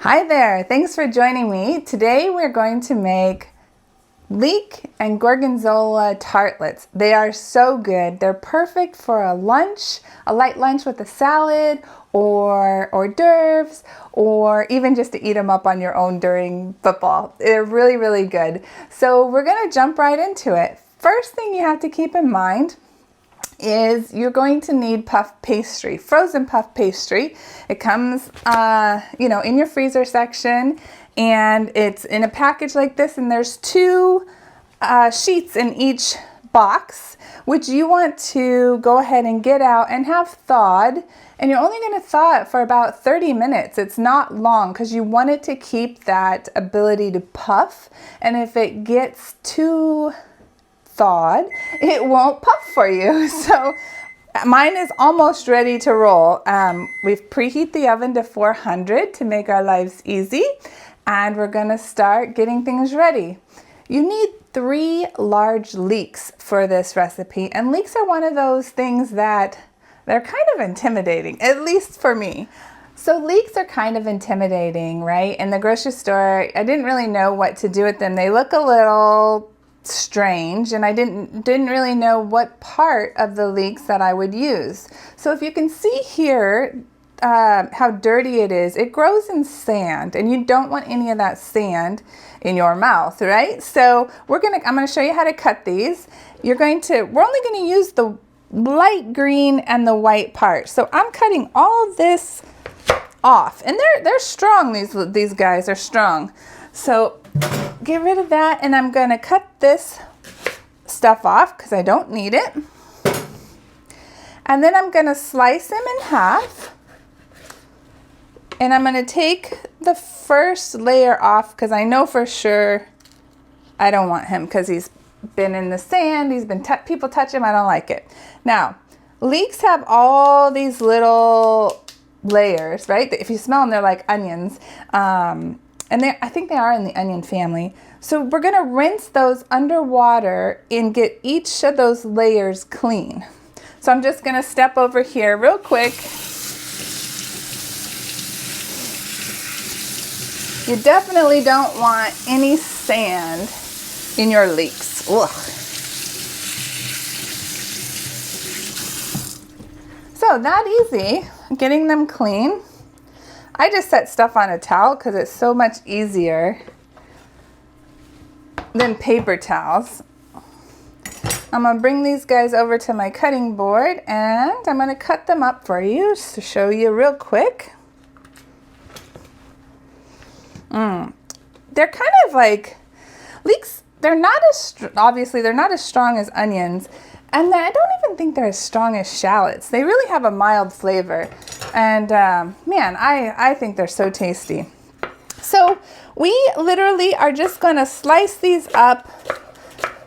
Hi there, thanks for joining me. Today we're going to make leek and gorgonzola tartlets. They are so good. They're perfect for a lunch, a light lunch with a salad or hors d'oeuvres, or even just to eat them up on your own during football. They're really, really good. So we're gonna jump right into it. First thing you have to keep in mind is you're going to need puff pastry, frozen puff pastry. It comes, in your freezer section, and it's in a package like this, and there's two sheets in each box, which you want to go ahead and get out and have thawed. And you're only going to thaw it for about 30 minutes. It's not long because you want it to keep that ability to puff. And if it gets too thawed, it won't puff for you. So mine is almost ready to roll. We've preheat the oven to 400 to make our lives easy, and we're gonna start getting things ready. You need 3 large leeks for this recipe, and leeks are one of those things that they're kind of intimidating, at least for me. So leeks are kind of intimidating, right? In the grocery store, I didn't really know what to do with them. They look a little strange, and I didn't really know what part of the leeks that I would use. So if you can see here how dirty it is, it grows in sand, and you don't want any of that sand in your mouth, right? So I'm gonna show you how to cut these. We're only gonna use the light green and the white part. So I'm cutting all this off, and they're strong. These guys are strong. So get rid of that, and I'm going to cut this stuff off because I don't need it. And then I'm going to slice him in half. And I'm going to take the first layer off because I know for sure I don't want him because he's been in the sand. People touch him. I don't like it. Now, leeks have all these little layers, right? If you smell them, they're like onions. And I think they are in the onion family. So we're gonna rinse those underwater and get each of those layers clean. So I'm just gonna step over here real quick. You definitely don't want any sand in your leeks. Ugh. So that easy, getting them clean. I just set stuff on a towel because it's so much easier than paper towels. I'm gonna bring these guys over to my cutting board, and I'm gonna cut them up for you just to show you real quick. They're kind of like leeks. Obviously they're not as strong as onions, and I don't even think they're as strong as shallots. They really have a mild flavor. And man, I think they're so tasty. So we literally are just gonna slice these up,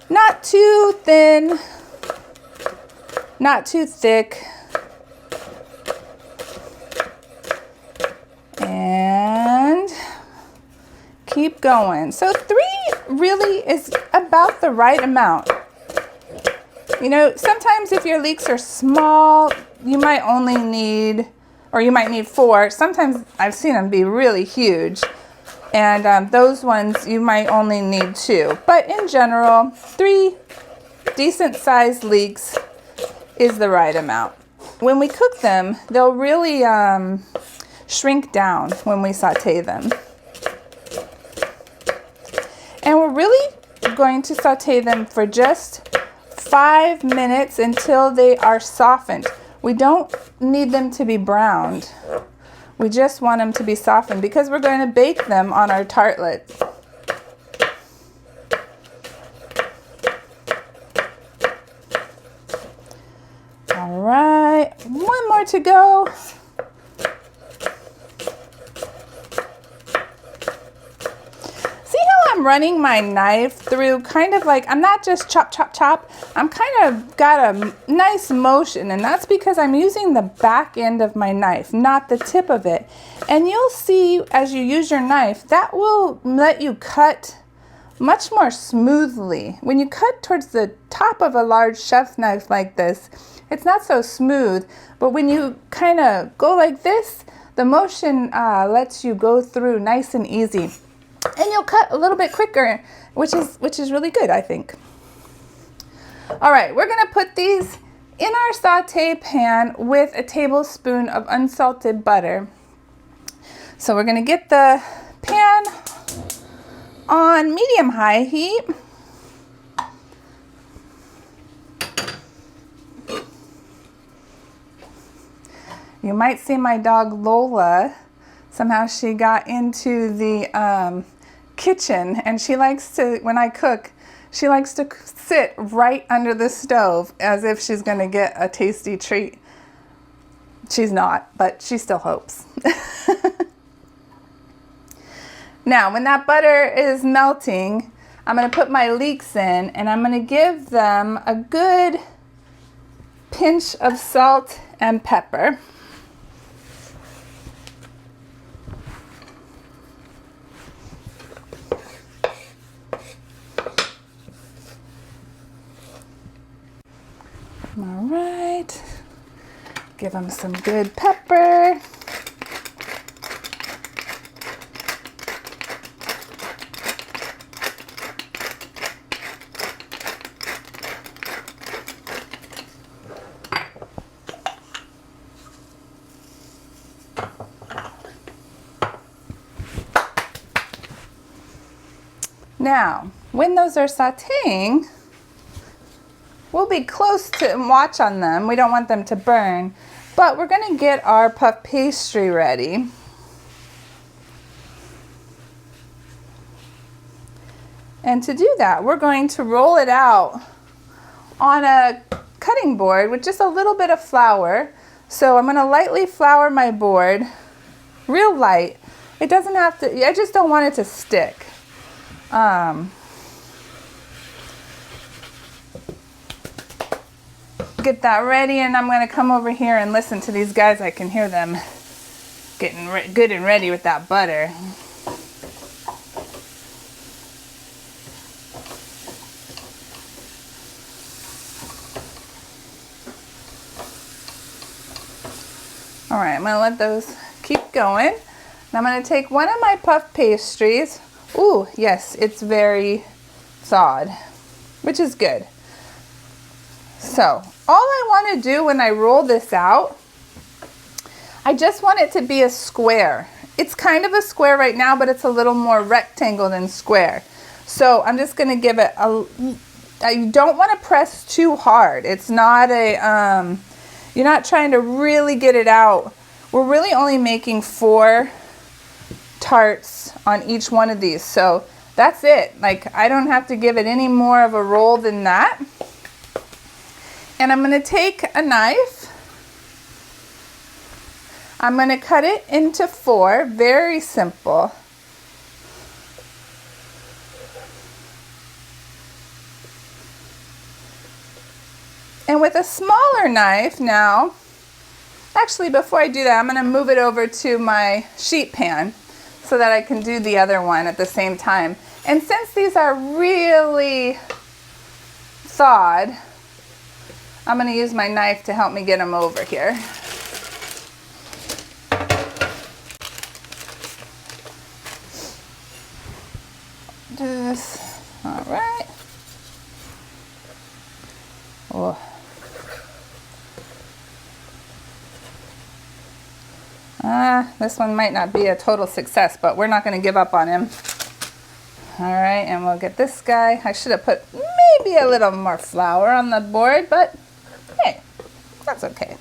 not too thin, not too thick. And keep going. So 3 really is about the right amount. You know, sometimes if your leeks are small, you might only need, or you might need 4. Sometimes I've seen them be really huge. And those ones you might only need 2. But in general, 3 decent sized leeks is the right amount. When we cook them, they'll really shrink down when we saute them. And we're really going to saute them for just 5 minutes until they are softened. We don't need them to be browned. We just want them to be softened because we're going to bake them on our tartlet. All right, 1 more to go. I'm running my knife through kind of like, I'm not just chop, chop, chop. I'm kind of got a nice motion, and that's because I'm using the back end of my knife, not the tip of it. And you'll see as you use your knife, that will let you cut much more smoothly. When you cut towards the top of a large chef's knife like this, it's not so smooth, but when you kind of go like this, the motion lets you go through nice and easy, and you'll cut a little bit quicker, which is really good, I think. All right, we're gonna put these in our saute pan with a tablespoon of unsalted butter. So we're gonna get the pan on medium-high heat. You might see my dog Lola. Somehow she got into the kitchen, and she likes to, when I cook, she likes to sit right under the stove as if she's gonna get a tasty treat. She's not, but she still hopes. Now, when that butter is melting, I'm gonna put my leeks in, and I'm gonna give them a good pinch of salt and pepper. All right, give them some good pepper. Now, when those are sauteing, we'll be close to watch on them. We don't want them to burn, but we're gonna get our puff pastry ready. And to do that, we're going to roll it out on a cutting board with just a little bit of flour. So I'm gonna lightly flour my board, real light. It doesn't have to, I just don't want it to stick. Get that ready, and I'm going to come over here and listen to these guys. I can hear them getting good and ready with that butter. All right, I'm going to let those keep going. And I'm going to take one of my puff pastries. Ooh, yes, it's very thawed, which is good. So all I want to do when I roll this out, I just want it to be a square. It's kind of a square right now, but it's a little more rectangle than square. So I'm just going to give it a, you don't want to press too hard. It's not a, you're not trying to really get it out. We're really only making 4 tarts on each one of these. So that's it. Like, I don't have to give it any more of a roll than that. And I'm going to take a knife. I'm going to cut it into 4. Very simple. And with a smaller knife now, actually before I do that, I'm going to move it over to my sheet pan so that I can do the other one at the same time. And since these are really thawed, I'm going to use my knife to help me get them over here. Do this. All right. Oh. This one might not be a total success, but we're not going to give up on him. All right, and we'll get this guy. I should have put maybe a little more flour on the board, but hey, that's okay.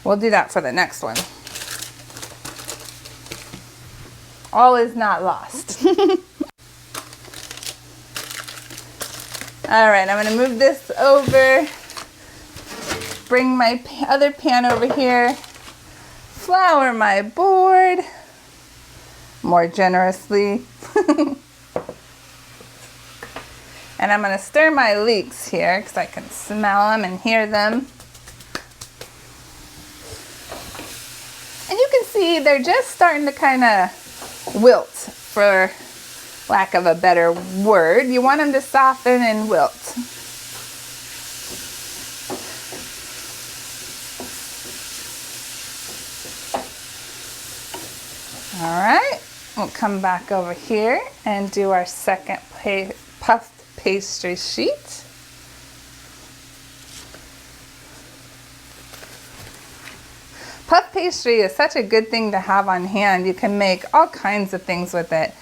We'll do that for the next one. All is not lost. All right, I'm going to move this over. Bring my other pan over here. Flour my board more generously. And I'm going to stir my leeks here because I can smell them and hear them. And you can see they're just starting to kind of wilt, for lack of a better word. You want them to soften and wilt. All right, we'll come back over here and do our second puffed pastry sheet. Puff pastry is such a good thing to have on hand. You can make all kinds of things with it.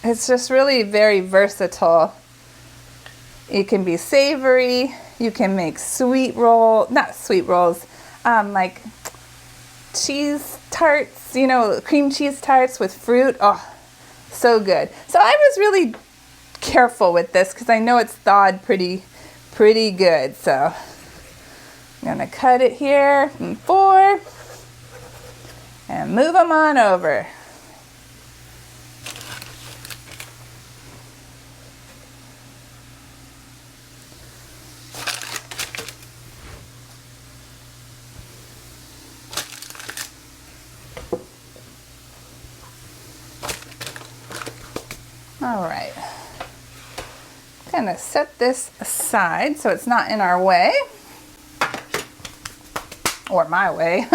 It's just really very versatile. It can be savory. You can make like cheese tarts, you know, cream cheese tarts with fruit. Oh, so good. So I was really careful with this because I know it's thawed pretty good. So I'm gonna cut it here in 4 and move them on over. All right, gonna set this aside so it's not in our way, or my way.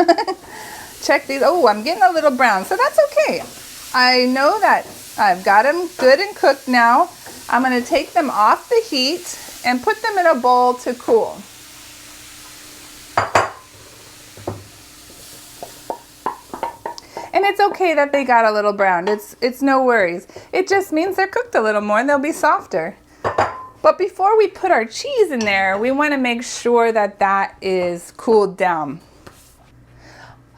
Check these. Oh, I'm getting a little brown, so that's okay. I know that I've got them good and cooked now. I'm gonna take them off the heat and put them in a bowl to cool. And it's okay that they got a little brown. It's no worries. It just means they're cooked a little more and they'll be softer. But before we put our cheese in there, we want to make sure that that is cooled down.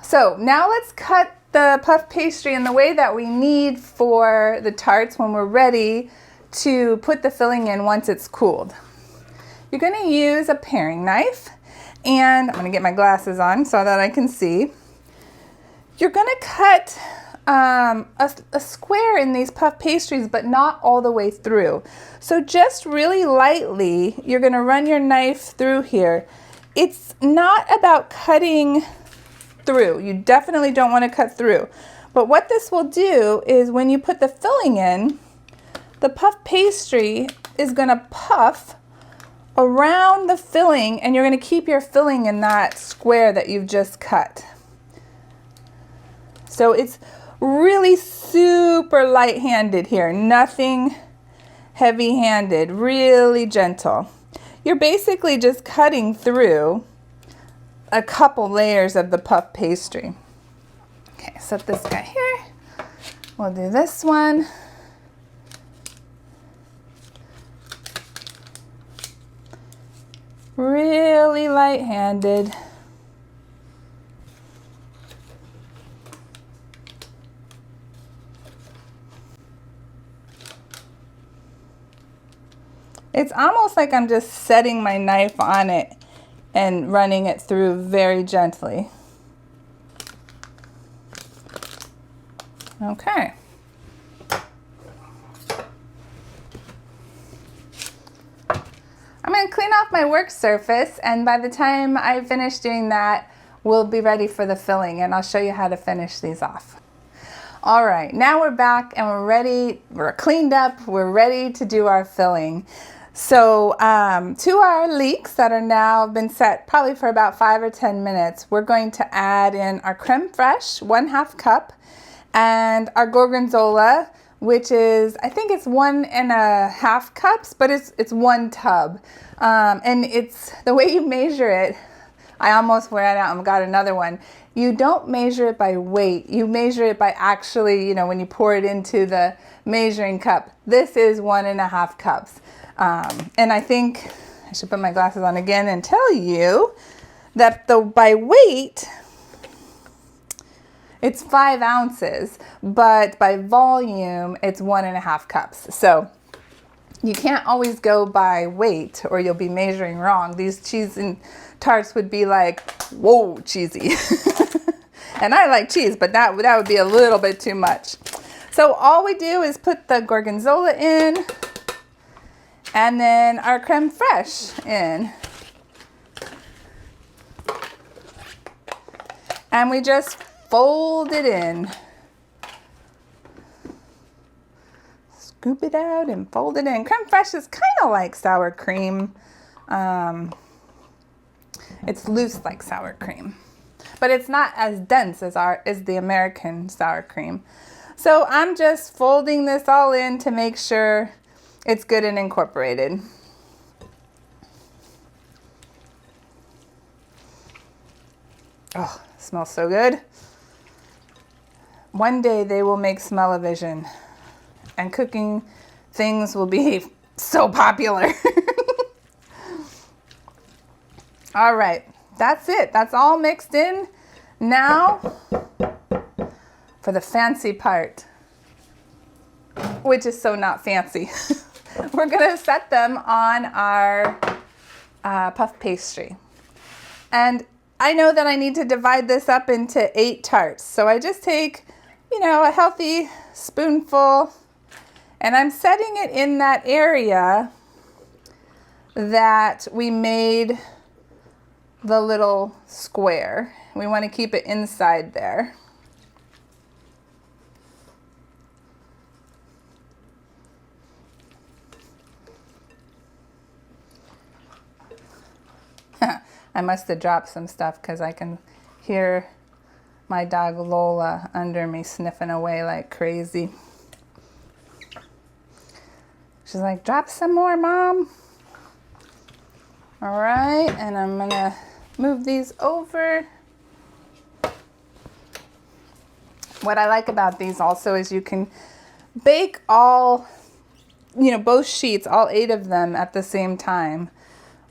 So now let's cut the puff pastry in the way that we need for the tarts when we're ready to put the filling in once it's cooled. You're going to use a paring knife, and I'm going to get my glasses on so that I can see. You're going to cut a square in these puff pastries, but not all the way through. So just really lightly, you're going to run your knife through here. It's not about cutting through. You definitely don't want to cut through. But what this will do is when you put the filling in, the puff pastry is going to puff around the filling, and you're going to keep your filling in that square that you've just cut. So it's really super light-handed here, nothing heavy-handed, really gentle. You're basically just cutting through a couple layers of the puff pastry. Okay, set this guy here. We'll do this one. Really light-handed. It's almost like I'm just setting my knife on it and running it through very gently. Okay. I'm going to clean off my work surface, and by the time I finish doing that, we'll be ready for the filling, and I'll show you how to finish these off. All right, now we're back and we're ready. We're cleaned up. We're ready to do our filling. So to our leeks that are now been set probably for about 5 or 10 minutes, we're going to add in our creme fraiche, 1/2 cup, and our gorgonzola, which is, I think it's 1.5 cups, but it's 1 tub. And it's the way you measure it. I almost ran out and got another one. You don't measure it by weight. You measure it by actually, you know, when you pour it into the measuring cup. This is 1.5 cups. And I think I should put my glasses on again and tell you that by weight, it's 5 ounces, but by volume, it's 1.5 cups. So you can't always go by weight or you'll be measuring wrong. These cheese and tarts would be like, whoa, cheesy. And I like cheese, but that would be a little bit too much. So all we do is put the gorgonzola in, and then our creme fraiche in. And we just fold it in. Scoop it out and fold it in. Creme fraiche is kind of like sour cream. It's loose like sour cream. but it's not as dense as the American sour cream. So I'm just folding this all in to make sure it's good and incorporated. Oh, it smells so good. One day they will make smell-o-vision and cooking things will be so popular. All right, that's it. That's all mixed in. Now for the fancy part, which is so not fancy. We're gonna set them on our puff pastry. And I know that I need to divide this up into 8 tarts. So I just take, you know, a healthy spoonful, and I'm setting it in that area that we made the little square. We want to keep it inside there. I must have dropped some stuff because I can hear my dog Lola under me sniffing away like crazy. She's like, drop some more, Mom. All right, and I'm gonna move these over. What I like about these also is you can bake all, you know, both sheets, all 8 of them at the same time,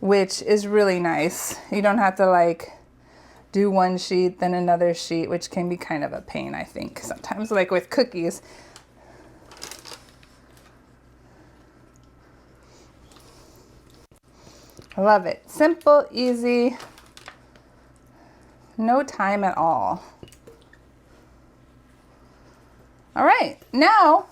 which is really nice. You don't have to like do one sheet, then another sheet, which can be kind of a pain, I think, sometimes, like with cookies. I love it. Simple, easy, no time at all. All right, now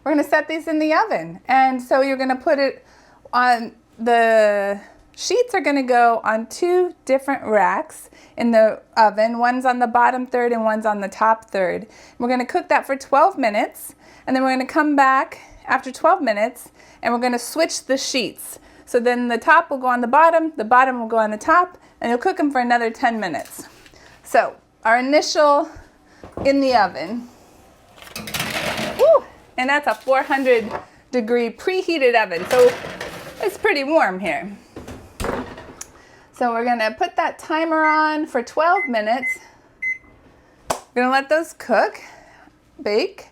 we're gonna set these in the oven. And so you're gonna put it on, the sheets are gonna go on 2 different racks in the oven. One's on the bottom third and one's on the top third. We're gonna cook that for 12 minutes. And then we're gonna come back after 12 minutes and we're gonna switch the sheets. So then the top will go on the bottom will go on the top, and you'll cook them for another 10 minutes. So our initial in the oven. Woo! And that's a 400-degree preheated oven, so it's pretty warm here. So we're gonna put that timer on for 12 minutes. We're gonna let those cook, bake,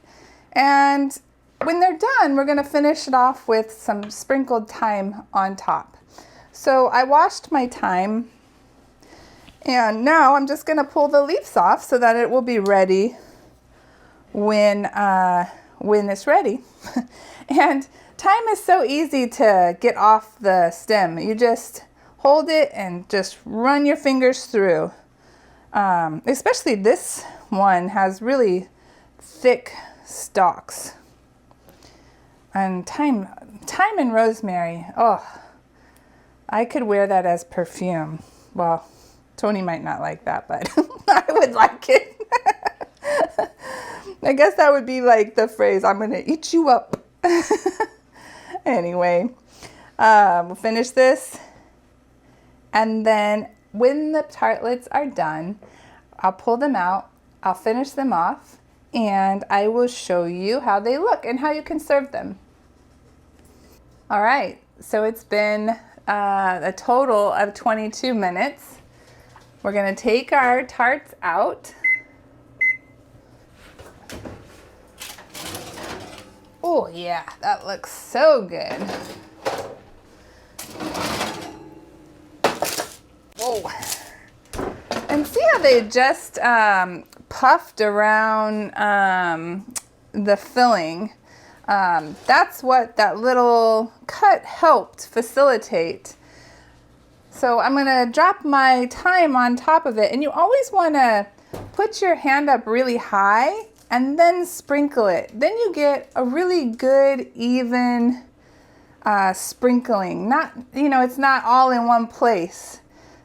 and when they're done, we're gonna finish it off with some sprinkled thyme on top. So I washed my thyme, and now I'm just gonna pull the leaves off so that it will be ready when it's ready. And thyme is so easy to get off the stem. You just hold it and just run your fingers through. Especially this one has really thick stalks. And thyme and rosemary, oh, I could wear that as perfume. Well, Tony might not like that, but I would like it. I guess that would be like the phrase, I'm gonna eat you up. Anyway, we'll finish this. And then when the tartlets are done, I'll pull them out, I'll finish them off, and I will show you how they look and how you can serve them. All right, so it's been a total of 22 minutes. We're gonna take our tarts out. Oh yeah, that looks so good. Whoa. And see how they just puffed around the filling. That's what that little cut helped facilitate. So I'm gonna drop my thyme on top of it, and you always wanna put your hand up really high and then sprinkle it. Then you get a really good, even sprinkling. Not, you know, it's not all in one place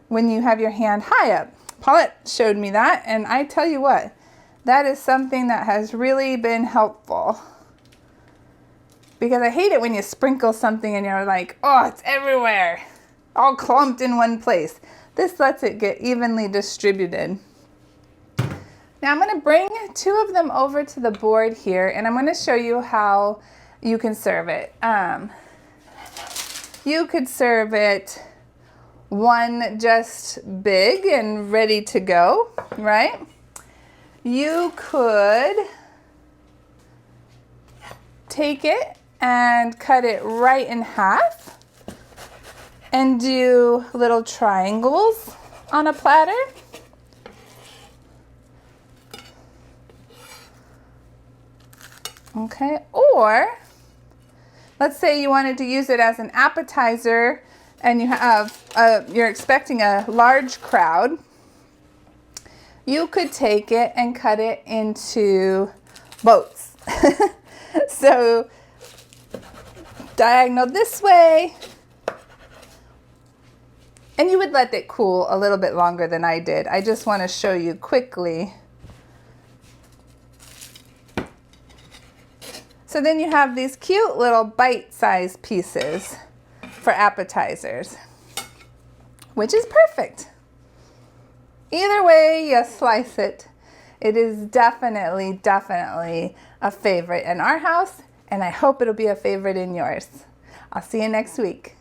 when you have your hand high up. Paulette showed me that, and I tell you what, that is something that has really been helpful. Because I hate it when you sprinkle something and you're like, oh, it's everywhere. all clumped in one place. This lets it get evenly distributed. Now I'm going to bring 2 of them over to the board here, and I'm going to show you how you can serve it. You could serve it one just big and ready to go, right? You could take it and cut it right in half and do little triangles on a platter. Okay, or let's say you wanted to use it as an appetizer and you have you're expecting a large crowd. You could take it and cut it into boats. So diagonal this way, and you would let it cool a little bit longer than I did. I just want to show you quickly. So then you have these cute little bite-sized pieces for appetizers, which is perfect. Either way you slice it, it is definitely a favorite in our house, and I hope it'll be a favorite in yours. I'll see you next week.